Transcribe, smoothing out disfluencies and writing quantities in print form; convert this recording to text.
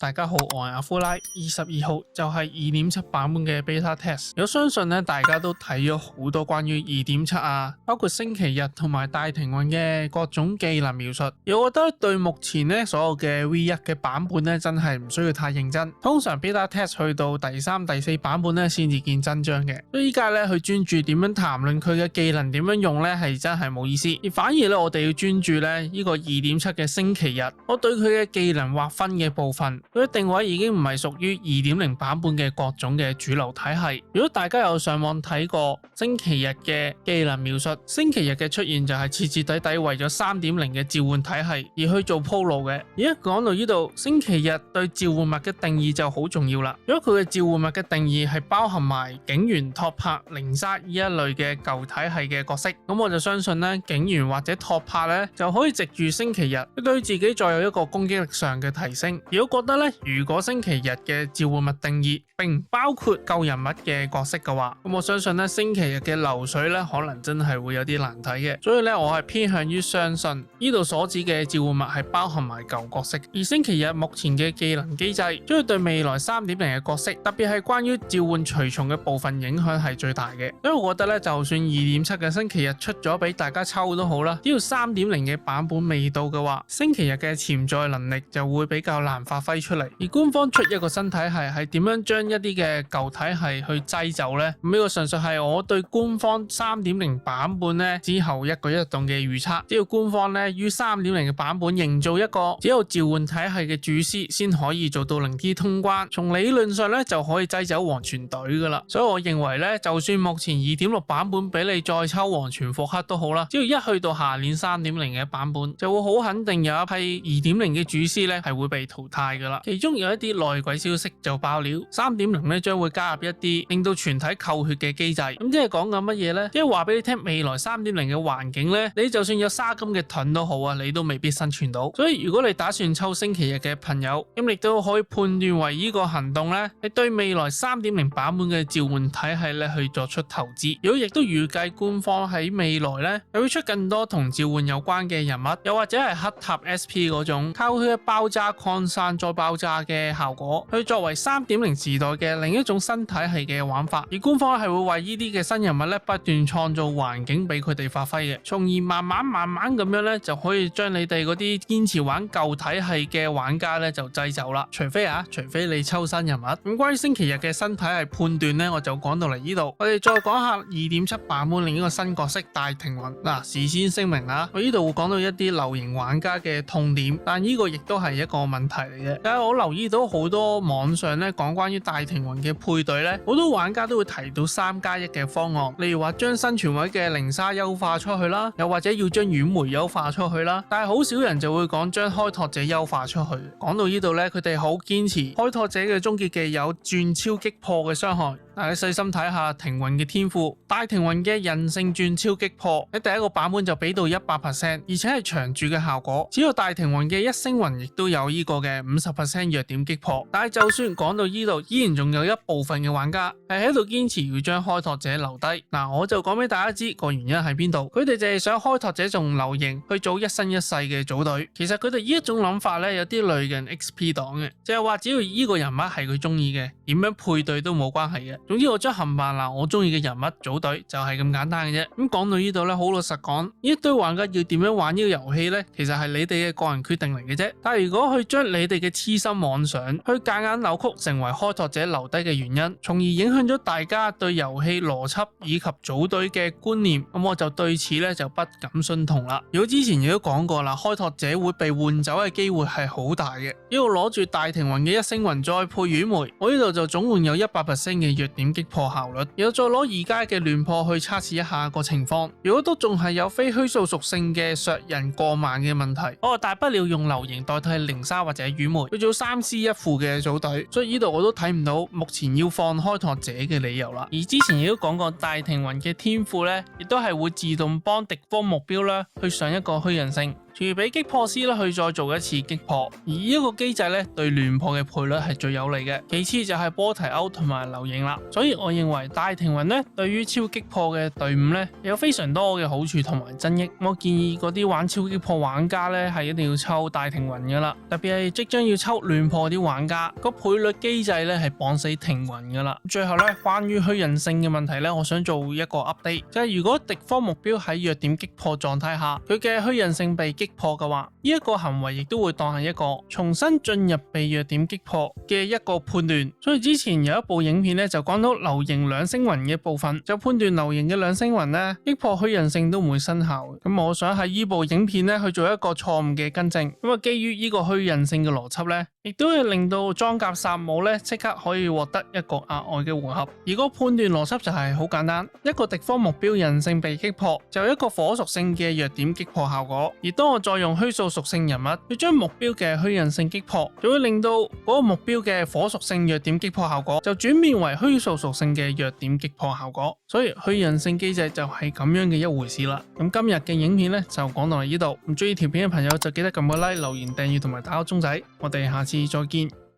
大家好，我係阿夫拉。22號就係 2.7 版本嘅 beta test。我相信咧，大家都睇咗好多關於 2.7 啊，包括星期日同埋大庭運嘅各種技能描述。而我覺得對目前咧所有嘅 V1 嘅版本咧，真係唔需要太認真。通常 beta test 去到第3、第4版本咧，先至見真章嘅。所以依家咧去專注點樣談論佢嘅技能點樣用咧，係真係冇意思。而反而咧，我哋要專注咧呢個 2.7 嘅星期日，我對佢嘅技能劃分嘅部分。佢嘅定位已經唔係屬於 2.0 版本嘅各種嘅主流體系。如果大家有上網睇過星期日嘅技能描述，星期日嘅出現就係徹徹底底為咗 3.0 嘅召喚體系而去做鋪路嘅。而家講到呢度，星期日對召喚物嘅定義就好重要啦。如果佢嘅召喚物嘅定義係包含埋警員、托帕、靈殺呢一類嘅舊體系嘅角色，咁我就相信咧，警員或者托帕咧就可以藉住星期日對自己再有一個攻擊力上嘅提升。如果覺得咧，如果星期日嘅召喚物定義並唔包括舊人物嘅角色嘅話，咁我相信咧星期日嘅流水咧可能真係會有啲難睇嘅。所以咧我係偏向於相信呢度所指嘅召喚物係包含埋舊角色。而星期日目前嘅技能機制將會對未來 3.0 嘅角色，特別係關於召喚隨從嘅部分影響係最大嘅。因為我覺得咧，就算 2.7 嘅星期日出咗俾大家抽都好啦，只要 3.0 嘅版本未到嘅話，星期日嘅潛在能力就會比較難發揮出嚟。而官方出一個新體系係點樣將一啲嘅舊體系去擠走呢？呢個純粹係我對官方 3.0 版本咧之後一舉一動嘅預測。只要官方咧於 3.0 嘅版本營造一個只有召喚體系嘅主師先可以做到0T 通關，從理論上咧就可以擠走黃泉隊噶啦。所以我認為咧，就算目前 2.6 版本俾你再抽黃泉復刻都好啦，只要一去到下年 3.0 嘅版本，就會好肯定有一批 2.0 嘅主師咧係會被淘汰噶啦。其中有一啲內鬼消息就爆料 3.0 咧將會加入一啲令到全體扣血嘅機制。咁即係講緊乜嘢呢？即係話俾你聽，未來 3.0 嘅環境呢，你就算有沙金嘅盾都好啊，你都未必生存到。所以如果你打算抽星期日嘅朋友，咁亦都可以判斷為呢個行動呢，係對未來 3.0 版本嘅召喚體系咧去作出投資。如果亦都預計官方喺未來呢，又會出更多同召喚有關嘅人物，又或者係黑塔 SP 嗰種靠佢嘅爆炸擴散再爆炸嘅效果，去作為 3.0 時代嘅另一種新體系嘅玩法。而官方係會為呢啲嘅新人物咧不斷創造環境俾佢哋發揮嘅，從而慢慢咁樣咧就可以將你哋嗰啲堅持玩舊體系嘅玩家咧就擠走啦。除非你抽新人物。咁關於星期日嘅新體系判斷咧，我就講到嚟呢度。我哋再講下 2.7 版本另一個新角色大庭運。事先聲明啦，我呢度會講到一啲流型玩家嘅痛點，但呢個亦都係一個問題嚟嘅。但係我留意到好多網上咧講關於大庭運嘅配對咧，好多玩家都會提到3+1嘅方案，例如話將生存位嘅靈沙優化出去啦，又或者要將軟梅優化出去啦。但係好少人就會講將開拓者優化出去。講到呢度咧，佢哋好堅持開拓者嘅終結技有轉超擊破嘅傷害。大家細心睇下庭運嘅天賦，大庭運嘅韌性轉超擊破喺第一個版本就俾到 100%， 而且係長駐嘅效果。只有大庭運嘅一星雲亦都有呢個嘅 50% 弱點擊破。但係就算講到呢度，依然仲有一部分嘅玩家係喺度堅持要將開拓者留低。我就講俾大家知個原因喺邊度，佢哋就係想開拓者仲留型去組一生一世嘅組隊。其實佢哋呢一種諗法咧有啲類近 XP 黨嘅，就係話只要呢個人物係佢中意嘅，點樣配對都冇關係嘅。總之我將冚唪我中意嘅人物組隊就係咁簡單嘅啫。咁講到呢度咧，好老實講，呢一堆玩家要點樣玩呢個遊戲咧，其實係你哋嘅個人決定嚟嘅啫。但係如果去將你哋嘅痴心妄想去夾硬扭曲成為開拓者留低嘅原因，從而影響咗大家對遊戲邏輯以及組隊嘅觀念，咁我就對此咧就不敢認同啦。如果之前亦都講過啦，開拓者會被換走嘅機會係好大嘅。呢度攞住大庭運嘅一星雲再配軟梅，我呢度就總共有 100% 嘅弱點擊破效率，然後再攞而家嘅亂破去測試一下個情況。如果都仲係有非虛數屬性嘅削人過慢嘅問題，我大不了用流形代替靈沙或者羽梅去做3C 一副嘅組隊。所以呢度我都睇唔到目前要放開拓者嘅理由啦。而之前亦都講過大庭雲嘅天賦呢，亦都係會自動幫敵方目標咧去上一個虛人性，隨俾擊破師去再做一次擊破，而呢個機制咧對亂破嘅倍率係最有利嘅。其次就係波提歐同埋流影啦，所以我認為大庭雲咧對於超擊破嘅隊伍咧有非常多嘅好處同埋增益。我建議嗰啲玩超擊破玩家咧係一定要抽大庭雲噶啦，特別係即將要抽亂破啲玩家，個倍率機制咧係綁死庭雲噶啦。最後咧關於虛人性嘅問題咧，我想做一個 update， 就係如果敵方目標喺弱點擊破狀態下，佢嘅虛人性被擊破嘅話，呢一個行為亦都會當係一個重新進入被弱點擊破嘅一個判斷。所以之前有一部影片咧就講到流形兩星雲嘅部分，就判斷流形嘅兩星雲咧擊破虛人性都唔會生效。咁我想喺呢部影片咧去做一個錯誤嘅更正。咁啊基於呢個虛人性嘅邏輯咧，亦都係令到裝甲薩姆咧即刻可以獲得一個額外嘅回合。而個判斷邏輯就係好簡單，一個敵方目標人性被擊破，就有一個火屬性嘅弱點擊破效果。而當我再用虛數屬性人物去將目標嘅虛人性擊破，就會令到嗰個目標嘅火屬性弱點擊破效果就轉變為虛數屬性嘅弱點擊破效果。所以虛人性機制就係咁樣嘅一回事啦。咁今日嘅影片咧就講到嚟呢度，唔中意條片嘅朋友就記得撳個 like、留言、訂閱同埋打個鐘仔。我哋下次再見。